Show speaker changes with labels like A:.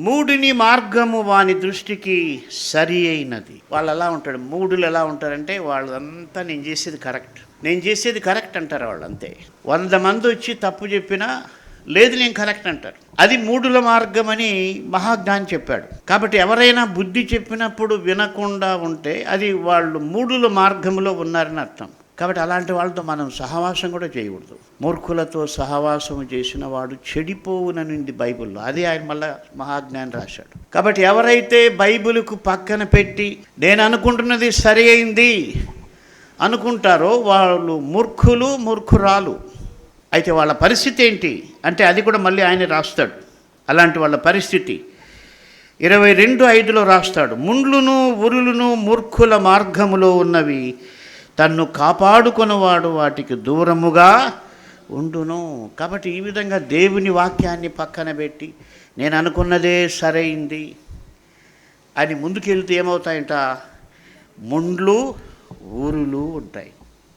A: మూడిని మార్గము వాని దృష్టికి సరి అయినది. వాళ్ళు ఎలా ఉంటాడు, మూడులు ఎలా ఉంటారంటే వాళ్ళంతా నేను చేసేది కరెక్ట్ అంటారు వాళ్ళు. అంతే. 100 మంది వచ్చి తప్పు చెప్పినా లేదు నేను కరెక్ట్ అంటారు. అది మూడుల మార్గం అని మహాజ్ఞాని చెప్పాడు. కాబట్టి ఎవరైనా బుద్ధి చెప్పినప్పుడు వినకుండా ఉంటే అది వాళ్ళు మూడుల మార్గంలో ఉన్నారని అర్థం. కాబట్టి అలాంటి వాళ్ళతో మనం సహవాసం కూడా చేయకూడదు. మూర్ఖులతో సహవాసం చేసిన వాడు చెడిపోవుననింది బైబిల్లో. అది ఆయన మళ్ళా మహాజ్ఞాని రాశాడు. కాబట్టి ఎవరైతే బైబిల్కు పక్కన పెట్టి నేను అనుకుంటున్నది సరి అయింది అనుకుంటారో వాళ్ళు మూర్ఖురాలు. అయితే వాళ్ళ పరిస్థితి ఏంటి అంటే అది కూడా మళ్ళీ ఆయన రాస్తాడు. అలాంటి వాళ్ళ పరిస్థితి 22:5 రాస్తాడు. ముండ్లును ఉరులును మూర్ఖుల మార్గములో ఉన్నవి, తన్ను కాపాడుకున్నవాడు వాటికి దూరముగా ఉండును. కాబట్టి ఈ విధంగా దేవుని వాక్యాన్ని పక్కన పెట్టి నేను అనుకున్నదే సరైంది అని ముందుకెళ్తే ఏమవుతాయంట, ముండ్లు ఊరులు ఉంటాయి.